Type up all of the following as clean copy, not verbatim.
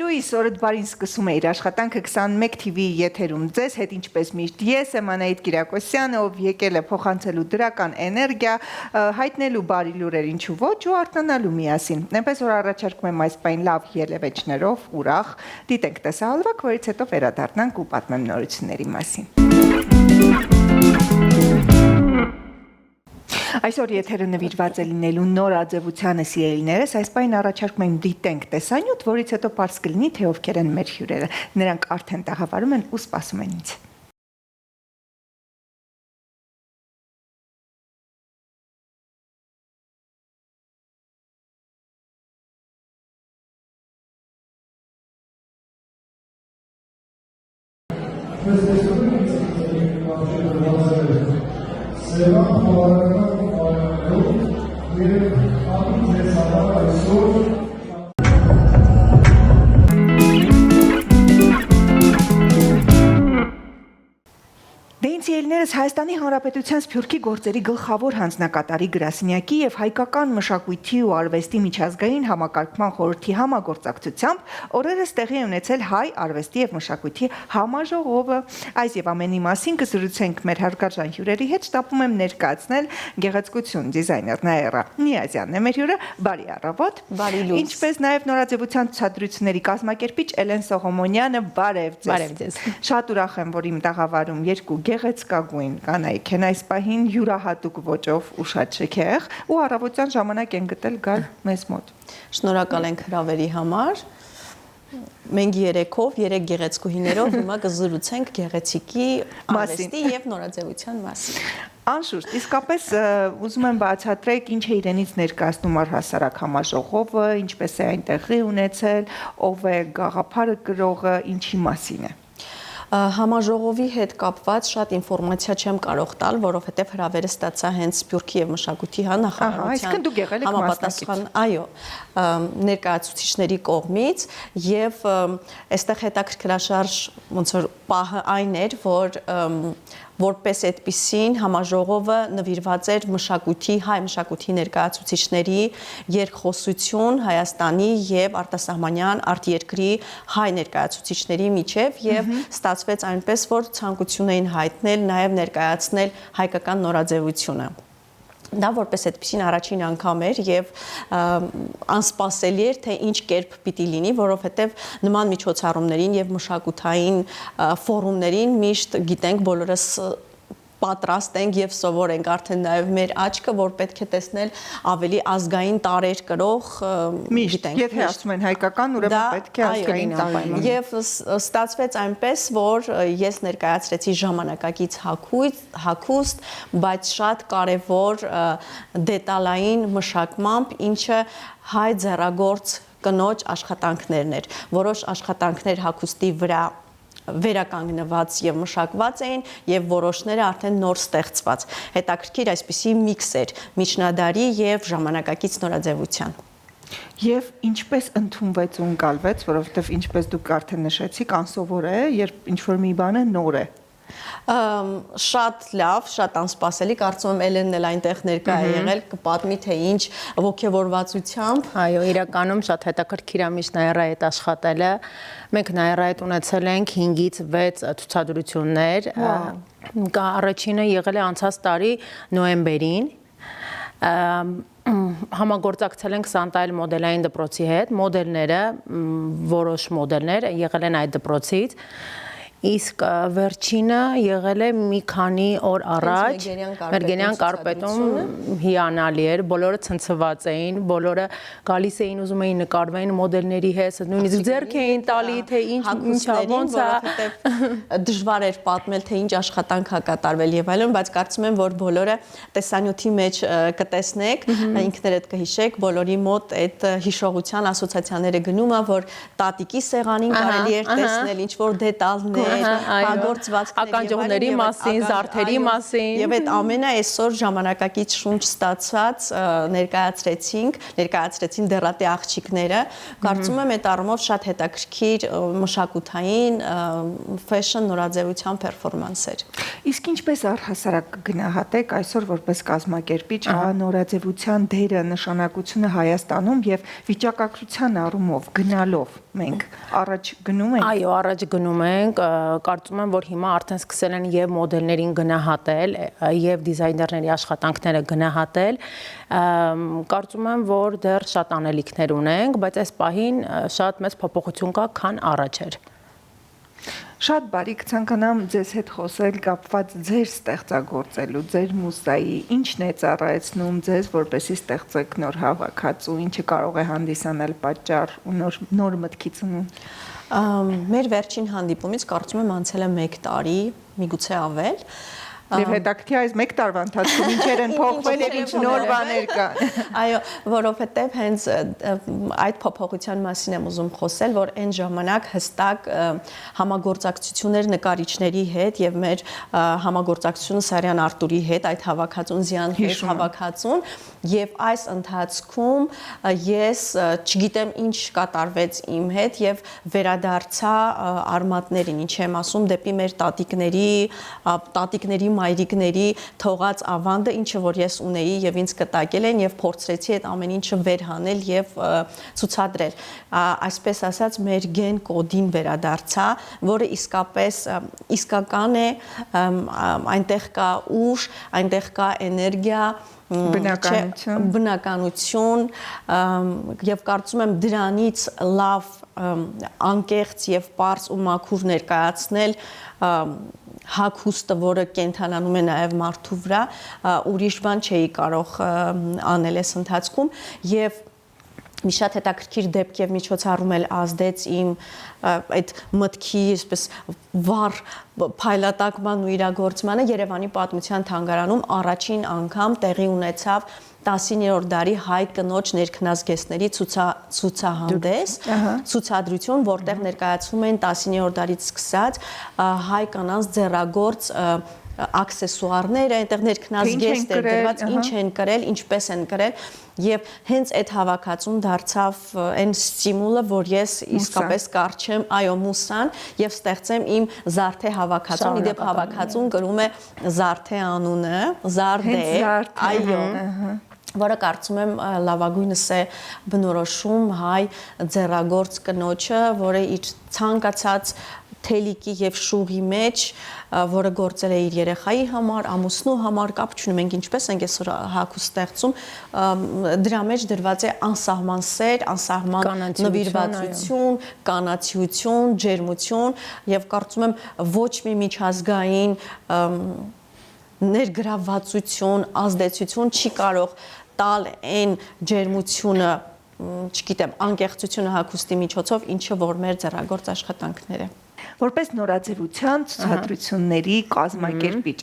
Լույս, օրդ բարին սկսում է իր աշխատանքը 21 TV եթերում ձեզ հետ ինչպես միշտ ես եմ Անահիտ Կիրակոսյանը, ով եկել է փոխանցելու դրական էներգիա, հայտնելու բարի լուրեր ինչու ոչ ու արթնանալու միասին։ Այնպես որ առաջարկում եմ այս պայն լավ ելևէջներով, ուրախ դիտենք տեսահոլովակ, որից հետո վերադառնանք ու պատմեմ նորությունների մասին։ Այսօր եթերը նվիրված է լինելու նոր աձևությանը սիրելիներս, այս պայն առաջարկում եմ դիտենք տեսանյութ, որից հետո պարզ կլինի, թե ովքեր են մեր հյուրերը։ Նրանք արդեն տաղավարում են ու սպասում են ինձ։ Դեինցիելներս Հայաստանի Հանրապետության Սփյուռքի գործերի գլխավոր հանձնակատարի գրասենյակի եւ հայկական մշակույթի ու արվեստի միջազգային համակարգման խորհրդի համագործակցությամբ օրերս տեղի ունեցել հայ արվեստի եւ մշակույթի համաժողովը։ Այս եւ ամենի մասին կզրուցենք մեր հարգարժան հյուրերի հետ, շտապում եմ ներկայացնել գեղեցկություն դիզայներ Նաիրա Նիազյանն է մեր հյուրը, բարի առավոտ։ Բարի լույս։ Ինչպես նաեւ նորաձևության ցուցադրությունների կազմակերպիչ Էլեն Սողոմոնյանը, բարև ձեզ։ Բարև ձեզ։ Շատ ուրախ եմ, որ իմ տաղավարում երկու գեղեցկագույն կանայք են այս պահին յուրահատուկ ոճով ու շատ շքեղ ու առավոտյան ժամանակ են գտել գալ մեզ մոտ։ Շնորհակալ ենք հրավերի համար։ Մենք երեքով, երեք գեղեցկուհիներով հիմա կզրուցենք գեղեցիկի արվեստի եւ նորաձևության մասին։ Անշուշտ, իսկապես ուզում եմ բացատրեք ինչ է իրենից ներկայացնում առհասարակ համաժողովը, ինչպես է այնտեղի ունեցել, ով է գաղափարը կրողը, ինչի մասին է։ Համաժողովի հետ կապված շատ ինֆորմացիա չեմ կարող տալ, որովհետև հրավերը ստացա հենց Սփյուռքի եւ մշակույթի նախարարության համապատասխան, այո, ներկայացուցիչների կողմից եւ այստեղ հետաքրքրաշարժ ոնց որ պահը այն էր, որ որպես այդպիսին համաժողովը նվիրված էր մշակույթի, հայ մշակույթի ներկայացուցիչների երկխոսություն Հայաստանի եւ արտասահմանյան արտերկրի հայ ներկայացուցիչների միջև եւ ստացվեց այնպես, որ ցանկություն էին հայտնել նաեւ ներկայացնել հայկական նորաձևությունը։ Դա որպես այդպեսին առաջին անգամ էր եւ անսպասելի էր, թե ինչ կերպ պիտի լինի, որովհետեւ նման միջոցառումներին եւ մշակութային ֆորումներին միշտ գիտենք բոլորս պատրաստ ենք եւ սովոր ենք արդեն նաեւ մեր աչքը, որ պետք է տեսնել ավելի ազգային տարեր կրող գիտենք։ Եթե ասում են հայկական, ուրեմն պետք է ազգային տարեր։ Եվ ստացվեց այնպես, որ ես ներկայացրեցի ժամանակակից հագուստ, բայց շատ կարևոր դետալային մշակմամբ, ինչը հայ ձեռագործ կնոջ աշխատանքներն էր։ Որոշ աշխատանքներ հագուստի վրա վերականգնված եւ մշակված էին եւ որոշները արդեն նոր ստեղծված։ Հետաքրքիր այսպիսի միքս էր միջնադարի եւ ժամանակակից նորաձևության։ Եվ ինչպես ընդունվեց ու ընկալվեց, որովհետեւ ինչպես դուք արդեն նշեցիք, անսովոր է, երբ ինչ-որ մի բանը նոր է։ Շատ լավ, շատ անսպասելի, կարծում եմ Էլենն էլ այնտեղ ներկա է եղել, կպատմի թե ինչ ոգևորվածությամբ։ Այո, իրականում շատ հետաքրքիր է միշտ Նաիրայի հետ աշխատելը։ Մենք Նաիրայի հետ ունեցել ենք 5-ից 6 ցուցադրություններ։ Առաջինը եղել է անցած տարի նոյեմբերին։ Համագործակցել ենք Սանտայել մոդելային դպրոցի հետ, մոդելները, որոշ մոդելներ եղել են այդ դպրոցից։ Իսկ վերջինը եղել է մի քանի օր առաջ Մերգենյան կարպետում հիանալի էր, բոլորը ցնցված էին, բոլորը գալիս էին ուզում էին նկարվեն մոդելների հետ, նույնիսկ ձեռք էին տալի, թե ինչա ոնց է, դժվար էր պատմել, թե ինչ աշխատանք է կատարվել եւ այլն, բայց կարծում եմ, որ բոլորը տեսանյութի մեջ կտեսնեք, ինքներդ կհիշեք, բոլորի մոտ այդ հիշողության ասոցիացիաները գնում է, որ տատիկի սեղանին կարելի էր տեսնել ինչ որ դետալներ հագործվածքների, ականջողների մասին, զարդերի մասին։ Եվ այդ ամենը այսօր ժամանակակից շունչ ստացված ներկայացրեցին դերատի աղջիկները։ Կարծում եմ այդ առումով շատ հետաքրքիր մշակութային ֆեշն նորաձևության պերֆորմանս էր։ Իսկ ինչպես առհասարակ կգնահատեք այսօր որպես կազմակերպիչ նորաձևության դերը, նշանակությունը Հայաստանում եւ վիճակագրության առումով գնալով մենք առաջ գնում ենք։ Այո, առաջ գնում ենք, կարծում եմ, որ հիմա արդեն սկսել են եւ մոդելներին գնահատել, եւ դիզայներների աշխատանքները գնահատել։ Կարծում եմ, որ դեռ շատ անելիքներ ունենք, բայց այս պահին շատ մեծ փոփոխություն կա, քան առաջ էր։ Շատ բարի կցանկանամ ձեզ հետ խոսել կապված ձեր ստեղծագործելու, ձեր մուզեայի, ինչն է ծառայեցնում ձեզ, որպեսզի ստեղծեք նոր հավաքածու, ինչը կարող է հանդիսանալ պատճառ ու նոր մտքի ծնուն։ Մեր վերջին հանդիպումից կարծում եմ անցել է 1 տարի, միգուցե ավել։ Եվ հետաքրքիր այս 1 տարվա ընթացքում ինչեր են փոխվել եւ ինչ նոր բաներ կան։ Այո, որովհետեւ հենց այդ փոփոխության մասին եմ ուզում խոսել, որ այն ժամանակ հստակ համագործակցություններ նկարիչների հետ եւ մեր համագործակցությունը Սարյան Արտուրի հետ, այդ հավաքածուն Զիանֆեշ հավաքածուն, եւ այս ընթացքում ես չգիտեմ ինչ կատարվեց իմ հետ եւ վերադարձա արմատներին, ինչ եմ ասում, դեպի մեր տատիկների մայրիկների թողած ավանդը, ինչը որ ես ունեի եւ ինձ կտակել են եւ փորձեցի այդ ամեն ինչը վերհանել եւ ցուցադրել։ Այսպես ասած, մեր գեն կոդին վերադարձա, որը իսկապես իսկական է, այնտեղ կա ուժ, այնտեղ կա էներգիա, բնականություն եւ կարծում եմ դրանից լավ անկեղծ եւ պարզ ու մաքուր ներկայացնել հագուստը, որը կենթանանում է նաև մարդու վրա, ուրիշ բան չէի կարող անել այս ընթացքում եւ մի շատ հետաքրքիր դեպք եւ միջոցառում էլ ազդեց իմ այդ մտքի այսպես վառ փայլատակման ու իրագործմանը Երևանի պատմության թանգարանում առաջին անգամ տեղի ունեցավ 19-րդ դարի հայ կնոջ ներքնազգեստների ցուցահանդես, ցուցադրություն, որտեղ ներկայացվում են 19-րդ դարից սկսած հայ կանանց ձեռագործ աքսեսուարները, այնտեղ ներքնազգեստ էր դրված, ինչ են կրել, ինչպես են կրել եւ հենց այդ հավաքածուն դարձավ այն ստիմուլը, որ ես իսկապես կարճեմ, այո, մուսան եւ ստեղծեմ իմ Զարթե հավաքածուն, իդեպ հավաքածուն կրում է Զարթե անունը, Զարդե, այո, որը կարծում եմ լավագույնս է բնորոշում հայ ձեռագործ կնոջը, որը իր ցանկացած թելիկի եւ շուղի մեջ, որը գործել է իր երեխայի համար, ամուսնու համար, կապ չունի մենք ինչպես ենք այսօր հագուստ ստեղծում, դրա մեջ դրված է անսահման սեր, անսահման նվիրվածություն, կանացիություն, ջերմություն եւ կարծում եմ ոչ մի միջազգային ներգրավվածություն, ազդեցություն չի կարող տալ այն ջերմությունը, չգիտեմ, անկեղծությունը հագուստի միջոցով, ինչը որ մեր ձեռագործ աշխատանքներ է։ Որպես նորաձևության ցուցադրությունների կազմակերպիչ,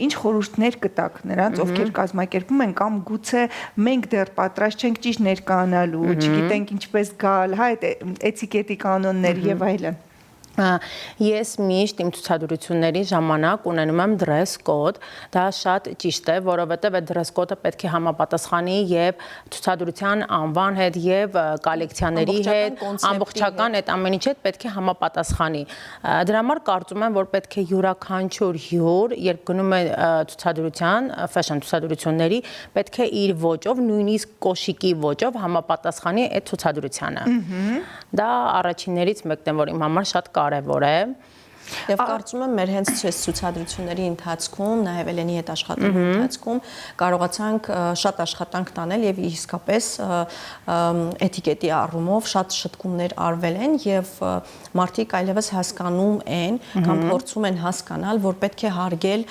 ինչ խորհուրդներ կտաք նրանց, ովքեր կազմակերպում են կամ գուցե մենք դեռ պատրաստ չենք ճիշտ ներկայանալու, չգիտենք ինչպես գալ, հա, էտիկետի կանոններ եւ այլն։ Ես միշտ իմ ցուցադրությունների ժամանակ ունենում եմ dress code, դա շատ ճիշտ է, որովհետև այդ dress code-ը պետք է համապատասխանի եւ ցուցադրության անվան հետ եւ կոլեկցիաների հետ, ամբողջական այդ ամեն ինչի հետ պետք է համապատասխանի։ Դրա համար կարծում եմ, որ պետք է յուրաքանչյուր հյուր, երբ գնում է ցուցադրության, fashion ցուցադրությունների, պետք է իր ոճով, նույնիսկ կոշիկի ոճով համապատասխանի այդ ցուցադրությանը։ Դա առաջիններից մեկն է, որ իմ համար շատ կարևոր է։ Եվ կարծում եմ մեր հենց ցուցադրությունների ընթացքում, նաև Էլենի հետ աշխատելու ընթացքում կարողացանք շատ աշխատանք տանել եւ իսկապես էտիկետի առումով շատ շտկումներ արվել են եւ մարդիկ այլևս հասկանում են կամ փորձում են հասկանալ, որ պետք է հարգել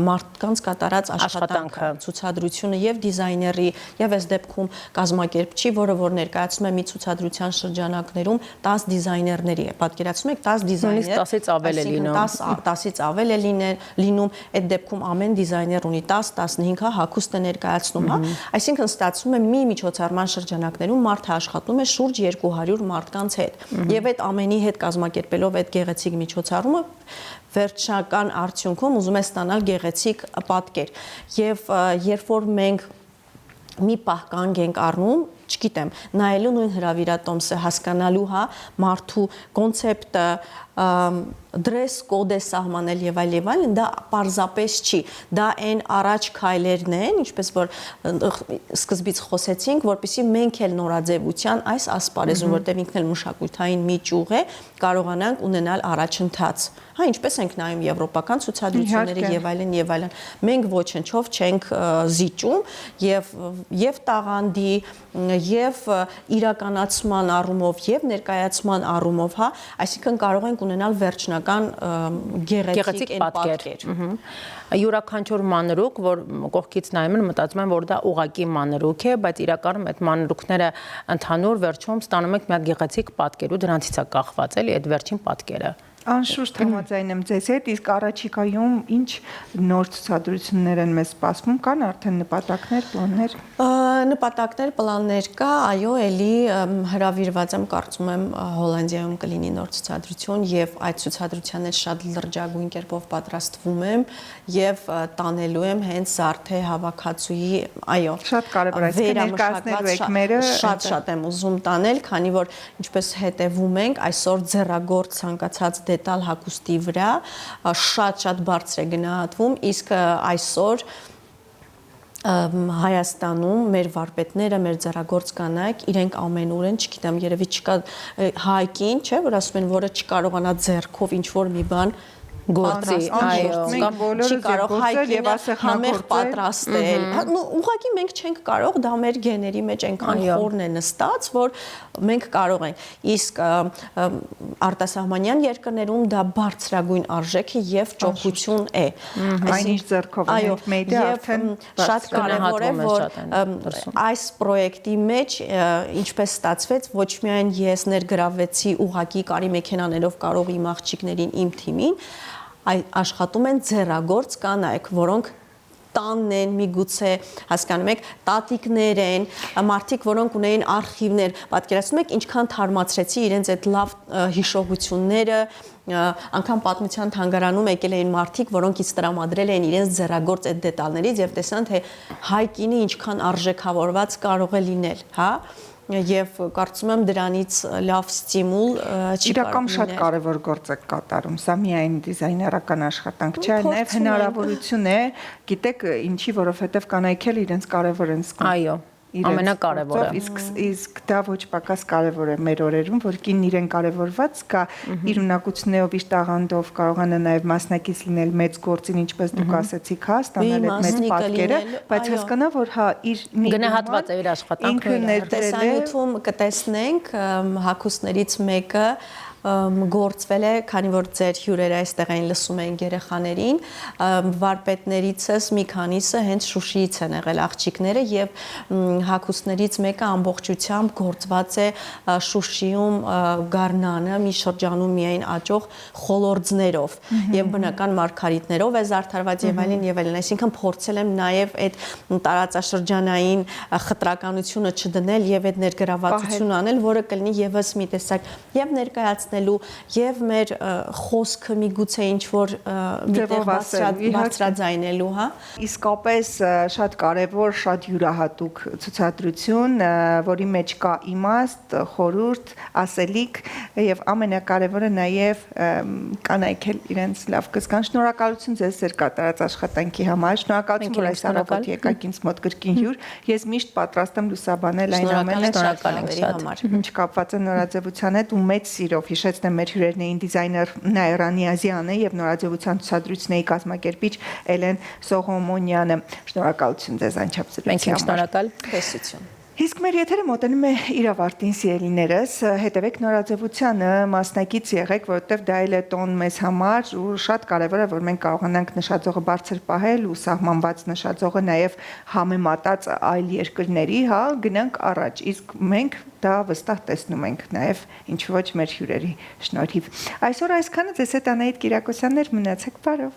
մարդկանց կատարած աշխատանքը, ցուցադրությունը եւ դիզայների եւ այս դեպքում կազմակերպչի, որը որ ներկայացնում է մի ցուցադրության շրջանակներում 10 դիզայներների է, պատկերացնում եք 10 դիզայներ, ավել է լինում։ 10-ից ավել է լինում, այդ դեպքում ամեն դիզայներ ունի 10-15 հագուստ է ներկայացնում, հա։ Այսինքն ստացվում է մի միջոցառման շրջանակներում մարդը աշխատում է շուրջ 200 մարդկանց հետ։ Եվ այդ ամենի հետ կազմակերպելով այդ գեղեցիկ միջոցառումը վերջնական արդյունքում ուզում է ստանալ գեղեցիկ պատկեր։ Եվ երբ որ մենք մի պահ կանգ ենք առնում, չգիտեմ, նայելու նույն հրավիրատոմսը հասկանալու, հա, մարդու կոնցեպտը, դրես կոդ է սահմանել եւ այլն, դա պարզապես չի, դա այն առաջ քայլերն են, ինչպես որ սկզբից խոսեցինք, որպեսզի մենք էլ նորաձևության այս ասպարեզում, որտեղ ինքն էլ մշակութային մի ճյուղ է, կարողանանք ունենալ առաջընթաց։ Հա, ինչպես ենք նայում եվրոպական ցուցադրությունները եւ այլն, մենք ոչնչով չենք զիջում եւ տաղանդի եւ իրականացման առումով եւ ներկայացման առումով, հա, այսինքն կարող ենք ունենալ վերջնական գեղեցիկ պատկեր։ Յուրաքանչյուր մանրուք, որ կողքից նայում են, մտածում են, որ դա ուղղակի մանրուք է, բայց իրականում այդ մանրուքները ընդհանուր վերջում ստանում եք մի հատ գեղեցիկ պատկեր ու դրանցից է կախված էլի այդ վերջին պատկերը։ Անշուշտ համաձայն եմ ձեզ հետ, իսկ առաջիկայում ինչ նոր ցուցադրություններ են մեզ սպասվում, կան արդեն նպատակներ, պլաններ։ Նպատակներ, պլաններ կա, այո, էլի հրավիրված եմ, կարծում եմ Հոլանդիայում կլինի նոր ցուցադրություն եւ այդ ցուցադրության հետ շատ լրջագույն կերպով պատրաստվում եմ եւ տանելու եմ հենց Զարթե հավաքածուի, այո, շատ կարեւոր է ներկայացնելու եք մերը, շատ եմ ուզում տանել, քանի որ ինչպես հետևում ենք, այսօր ձեռագործ ցանկացած դետալ հագուստի վրա շատ բարձր է գնահատվում, իսկ այսօր Հայաստանում մեր վարպետները, մեր ձեռագործ կանայք իրենք ամենուրեն, չգիտեմ, երևի չկա հայկին, չէ, որ ասում են, որը չկարողանա ձեռքով ինչ-որ մի բան գործի, այո, կամ բոլորը կարող հայկինը համեղ պատրաստել։ Ուղղակի մենք չենք կարող, դա մեր գեների մեջ այնքան խորն է նստած, որ մենք կարող ենք։ Իսկ արտասահմանյան երկրներում դա բարձրագույն արժեք է եւ ճոխություն է։ Այնինչ ձեռքով ենք մեդիա արդեն շատ կարեւոր է, որ այս պրոյեկտի մեջ ինչպես ստացվեց, ոչ միայն ես ներգրավեցի ուղղակի կարի մեքենաներով կարող իմ աղջիկներին, իմ թիմին, աշխատում են ձեռագործ կանայք, որոնք տանն են, միգուցե, հասկանում եք, տատիկներ են, մարդիկ, որոնք ունեին արխիվներ, պատկերացնում եք, ինչքան թարմացրեցի իրենց այդ լավ հիշողությունները, անգամ պատմության թանգարանում եկել էին մարդիկ, որոնք ինձ տրամադրել են իրենց ձեռագործ այդ դետալներից եւ տեսան, թե հայ կինը ինչքան արժեքավորված կարող է լինել, հա։ Եվ կարծում եմ դրանից լավ ստիմուլ չի կարող լինել։ Իրական շատ կարևոր գործ է կատարում, սա միայն դիզայներական աշխատանք չէ, նաև հնարավորություն է, գիտեք, ինչի, որովհետև կանայք էլ իրենց կարևոր են զգում։ Այո, ամենակարևորը։ Իսկ դա ոչ պակաս կարևոր է մեր օրերում, որ կինն իրեն կարևորված կա, իր ունակություններով, իր տաղանդով կարողանա նաև մասնակից լինել մեծ գործին, ինչպես դուք ասեցիք, հա, ստանալ այդ մեծ պատկերը, բայց հասկանա, որ հա իր գնահատված է իր աշխատանքը։ Տեսանյութում կտեսնենք հագուստներից մեկը գործվել է, քանի որ ձեր հյուրերը այստեղ այն լսում են երեխաներին, վարպետներիցս մի քանիսը հենց Շուշիից են եղել աղջիկները եւ հագուստներից մեկը ամբողջությամբ գործված է Շուշիում գարնանը մի շրջանում միայն աճող խոլորձներով եւ բնական մարգարիտներով է զարդարված եւ այլն, այսինքն փորձել եմ նաեւ այդ տարածաշրջանային խտրականությունը չդնել եւ այդ ներգրավվածությունը անել, որը կլինի եւս մի տեսակ եւ ներկայացնել եւ մեր խոսքը միգուցե ինչ որ միտեղ բարձրաձայնելու, հա։ Իսկապես շատ կարևոր, շատ յուրահատուկ ցուցադրություն, որի մեջ կա իմաստ, խորհուրդ, ասելիք եւ ամենակարևորը նաեւ կանայք էլ իրենց լավ կզգան։ Շնորհակալություն ձեզ ձեր կատարած աշխատանքի համար։ Շնորհակալություն, որ այս առավոտ եկաք ինձ մոտ կրկին հյուր։ Ես միշտ պատրաստ եմ լուսաբանել այն ամենը, շնորհակալ ենք շատ։ ինչ կապված է նորաձևության հետ ու մեծ սիրով հիշեցնեմ մեր հյուրերն էին դիզայներ Նաիրա Նիազյանը եւ նորաձևության ցուցադրությունների կազմակերպիչ Էլեն Սողոմոնյանը։ Շնորհակալություն ձեզ անչափ զրույցի համար։ Մենք ենք շնորհակալ։ Տեսություն։ Իսկ մեր եթերը մոտենում է իր ավարտին, սիրելիներս, հետևեք նորաձևությանը, մասնակից եղեք, որովհետև դա էլ է տոն մեզ համար ու շատ կարևոր է, որ մենք կարողանանք նշաձողը բարձր պահել ու սահմանված նշաձողը նաև համեմատած այլ երկրների, հա, գնանք առաջ։ Իսկ մենք դա վստահ տեսնում ենք նաև ինչ ոչ մեր հյուրերի շնորհիվ։ Այսօր այսքանը, ձեզ հետ Անահիտ Կիրակոսյանն էր, մնացեք բարով։